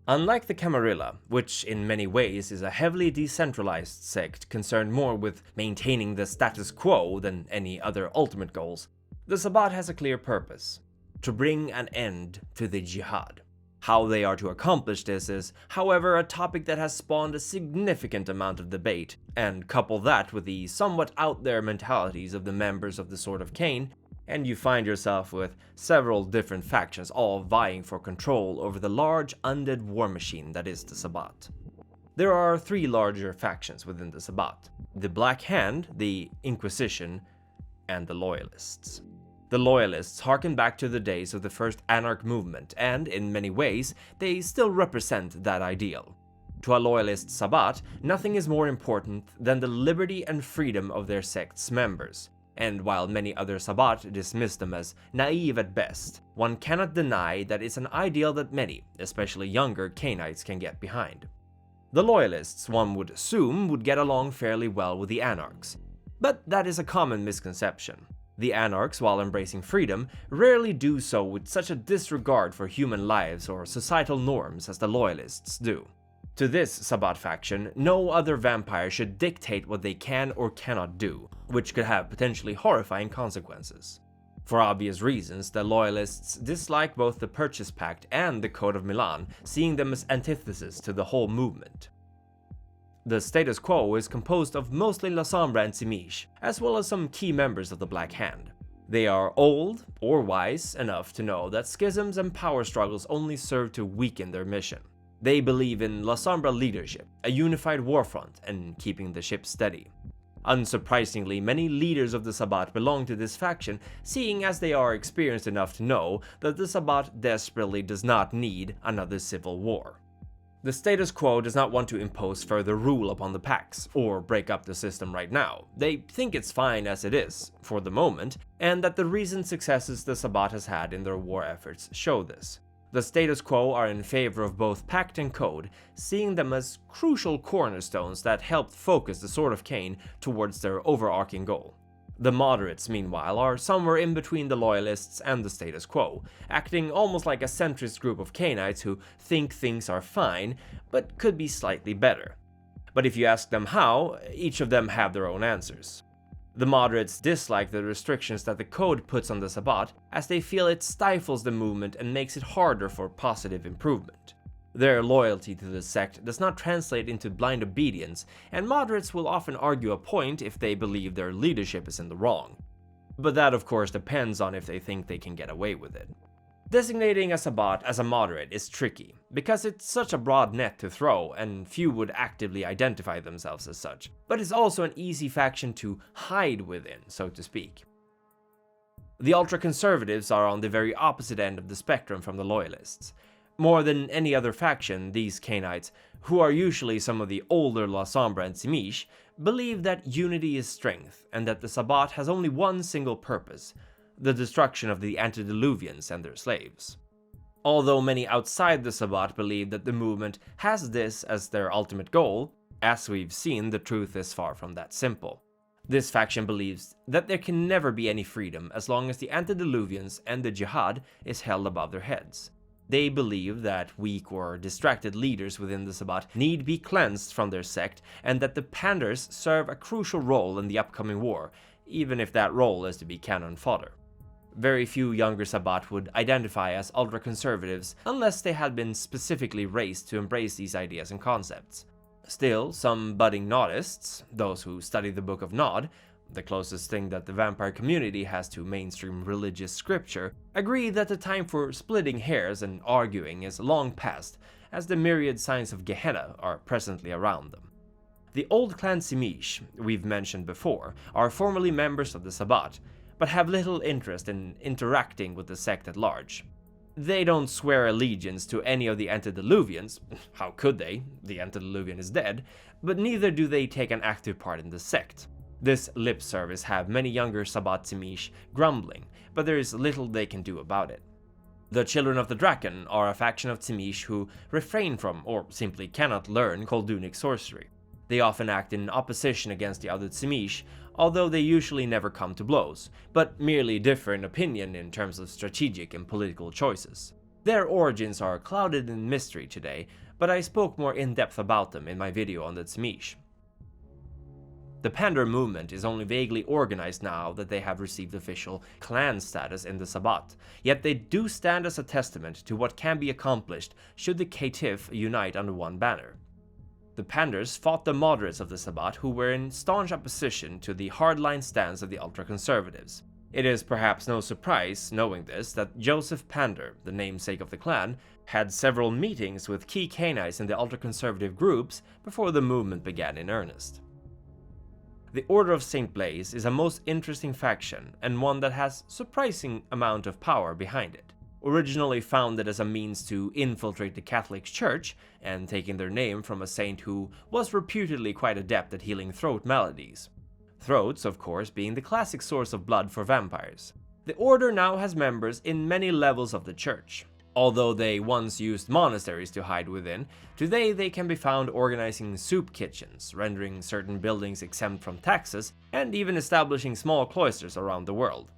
Unlike the Camarilla, which in many ways is a heavily decentralized sect concerned more with maintaining the status quo than any other ultimate goals, the Sabbat has a clear purpose: to bring an end to the jihad. How they are to accomplish this is, however, a topic that has spawned a significant amount of debate, and couple that with the somewhat out there mentalities of the members of the Sword of Caine, and you find yourself with several different factions all vying for control over the large undead war machine that is the Sabbat. There are three larger factions within the Sabbat: the Black Hand, the Inquisition, and the Loyalists. The Loyalists harken back to the days of the first Anarch movement, and in many ways, they still represent that ideal. To a Loyalist Sabbat, nothing is more important than the liberty and freedom of their sect's members. And while many other Sabbat dismiss them as naive at best, one cannot deny that it's an ideal that many, especially younger Cainites, can get behind. The Loyalists, one would assume, would get along fairly well with the Anarchs, but that is a common misconception. The Anarchs, while embracing freedom, rarely do so with such a disregard for human lives or societal norms as the Loyalists do. To this Sabbat faction, no other vampire should dictate what they can or cannot do, which could have potentially horrifying consequences. For obvious reasons, the Loyalists dislike both the Purchase Pact and the Code of Milan, seeing them as antithesis to the whole movement. The status quo is composed of mostly La Sombra and Simish, as well as some key members of the Black Hand. They are old, or wise, enough to know that schisms and power struggles only serve to weaken their mission. They believe in La Sombra leadership, a unified warfront, and keeping the ship steady. Unsurprisingly, many leaders of the Sabbat belong to this faction, seeing as they are experienced enough to know that the Sabbat desperately does not need another civil war. The status quo does not want to impose further rule upon the packs, or break up the system right now. They think it's fine as it is, for the moment, and that the recent successes the Sabbat has had in their war efforts show this. The status quo are in favor of both Pact and Code, seeing them as crucial cornerstones that helped focus the Sword of Caine towards their overarching goal. The moderates, meanwhile, are somewhere in between the Loyalists and the status quo, acting almost like a centrist group of Cainites who think things are fine, but could be slightly better. But if you ask them how, each of them have their own answers. The moderates dislike the restrictions that the Code puts on the Sabbat, as they feel it stifles the movement and makes it harder for positive improvement. Their loyalty to the sect does not translate into blind obedience, and moderates will often argue a point if they believe their leadership is in the wrong. But that of course depends on if they think they can get away with it. Designating a Sabbat as a moderate is tricky, because it's such a broad net to throw, and few would actively identify themselves as such, but it's also an easy faction to hide within, so to speak. The Ultra-Conservatives are on the very opposite end of the spectrum from the Loyalists. More than any other faction, these Cainites, who are usually some of the older La Sombra and Simish, believe that unity is strength, and that the Sabbat has only one single purpose: the destruction of the antediluvians and their slaves. Although many outside the Sabbat believe that the movement has this as their ultimate goal, as we've seen, the truth is far from that simple. This faction believes that there can never be any freedom as long as the antediluvians and the jihad is held above their heads. They believe that weak or distracted leaders within the Sabbat need be cleansed from their sect, and that the Panders serve a crucial role in the upcoming war, even if that role is to be cannon fodder. Very few younger Sabbat would identify as ultra-conservatives unless they had been specifically raised to embrace these ideas and concepts. Still, some budding Naudists, those who study the Book of Nod, the closest thing that the vampire community has to mainstream religious scripture, agree that the time for splitting hairs and arguing is long past, as the myriad signs of Gehenna are presently around them. The old clan Simish, we've mentioned before, are formerly members of the Sabbat, but have little interest in interacting with the sect at large. They don't swear allegiance to any of the antediluvians, how could they, the antediluvian is dead, but neither do they take an active part in the sect. This lip service have many younger Sabbat Simish grumbling, but there is little they can do about it. The Children of the Draken are a faction of Simish who refrain from, or simply cannot learn, Koldunic sorcery. They often act in opposition against the other Simish, although they usually never come to blows, but merely differ in opinion in terms of strategic and political choices. Their origins are clouded in mystery today, but I spoke more in depth about them in my video on the Tzmish. The Pander movement is only vaguely organized now that they have received official clan status in the Sabbat, yet they do stand as a testament to what can be accomplished should the Caitiff unite under one banner. The Panders fought the moderates of the Sabbat who were in staunch opposition to the hardline stance of the Ultra-Conservatives. It is perhaps no surprise, knowing this, that Joseph Pander, the namesake of the clan, had several meetings with key Cainites in the ultra-conservative groups before the movement began in earnest. The Order of St Blaise is a most interesting faction, and one that has surprising amount of power behind it. Originally founded as a means to infiltrate the Catholic Church, and taking their name from a saint who was reputedly quite adept at healing throat maladies. Throats, of course, being the classic source of blood for vampires. The order now has members in many levels of the church. Although they once used monasteries to hide within, today they can be found organizing soup kitchens, rendering certain buildings exempt from taxes, and even establishing small cloisters around the world.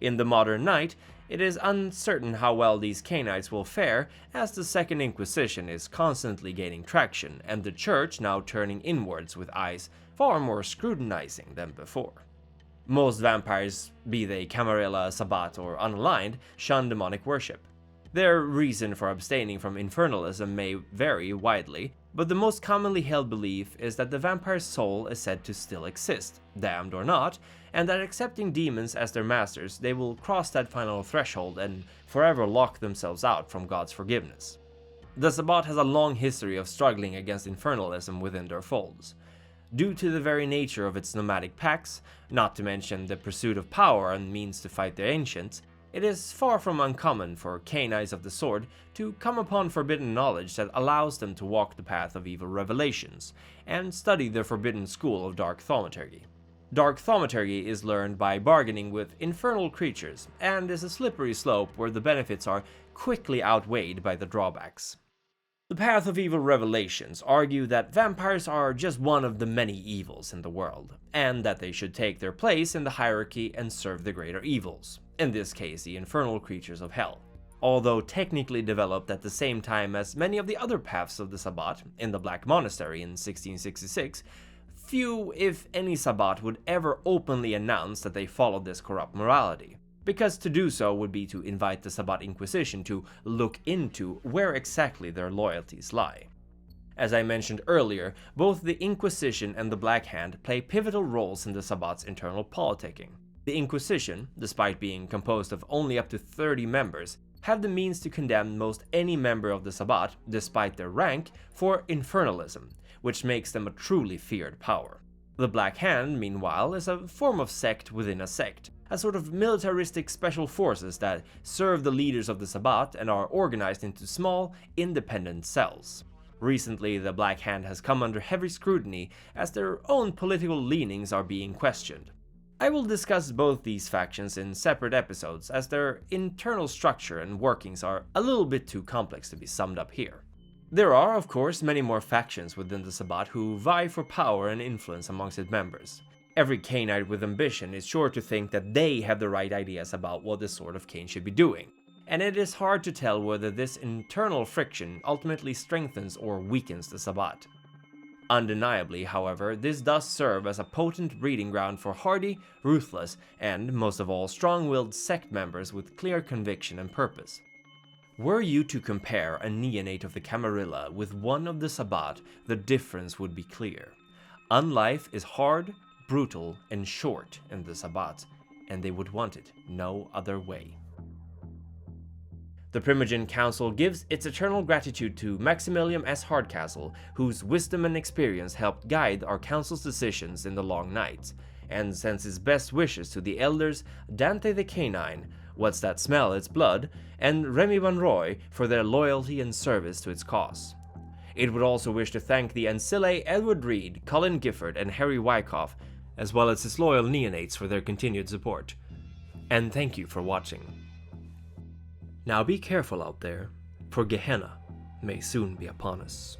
In the modern night, it is uncertain how well these Cainites will fare, as the Second Inquisition is constantly gaining traction, and the church now turning inwards with eyes far more scrutinizing than before. Most vampires, be they Camarilla, Sabbat, or unaligned, shun demonic worship. Their reason for abstaining from infernalism may vary widely, but the most commonly held belief is that the vampire's soul is said to still exist, damned or not, and that accepting demons as their masters, they will cross that final threshold and forever lock themselves out from God's forgiveness. The Sabbat has a long history of struggling against infernalism within their folds. Due to the very nature of its nomadic packs, not to mention the pursuit of power and means to fight the ancients, it is far from uncommon for Cainites of the Sword to come upon forbidden knowledge that allows them to walk the path of evil revelations, and study the forbidden school of dark thaumaturgy. Dark thaumaturgy is learned by bargaining with infernal creatures, and is a slippery slope where the benefits are quickly outweighed by the drawbacks. The path of evil revelations argue that vampires are just one of the many evils in the world, and that they should take their place in the hierarchy and serve the greater evils, in this case the infernal creatures of hell. Although technically developed at the same time as many of the other paths of the Sabbat in the Black Monastery in 1666, few, if any, Sabbat would ever openly announce that they followed this corrupt morality, because to do so would be to invite the Sabbat Inquisition to look into where exactly their loyalties lie. As I mentioned earlier, both the Inquisition and the Black Hand play pivotal roles in the Sabbat's internal politicking. The Inquisition, despite being composed of only up to 30 members, have the means to condemn most any member of the Sabbat, despite their rank, for infernalism, which makes them a truly feared power. The Black Hand, meanwhile, is a form of sect within a sect, a sort of militaristic special forces that serve the leaders of the Sabbat and are organized into small, independent cells. Recently, the Black Hand has come under heavy scrutiny as their own political leanings are being questioned. I will discuss both these factions in separate episodes, as their internal structure and workings are a little bit too complex to be summed up here. There are, of course, many more factions within the Sabbat who vie for power and influence amongst its members. Every Cainite with ambition is sure to think that they have the right ideas about what the Sword of Caine should be doing, and it is hard to tell whether this internal friction ultimately strengthens or weakens the Sabbat. Undeniably, however, this does serve as a potent breeding ground for hardy, ruthless, and, most of all, strong-willed sect members with clear conviction and purpose. Were you to compare a neonate of the Camarilla with one of the Sabbat, the difference would be clear. Unlife is hard, brutal, and short in the Sabbat, and they would want it no other way. The Primogen Council gives its eternal gratitude to Maximilian S. Hardcastle, whose wisdom and experience helped guide our council's decisions in the long nights, and sends his best wishes to the elders Dante the Canine, What's That Smell? It's Blood, and Remy Van Roy for their loyalty and service to its cause. It would also wish to thank the Ancile Edward Reed, Colin Gifford, and Harry Wyckoff, as well as his loyal neonates for their continued support. And thank you for watching. Now be careful out there, for Gehenna may soon be upon us.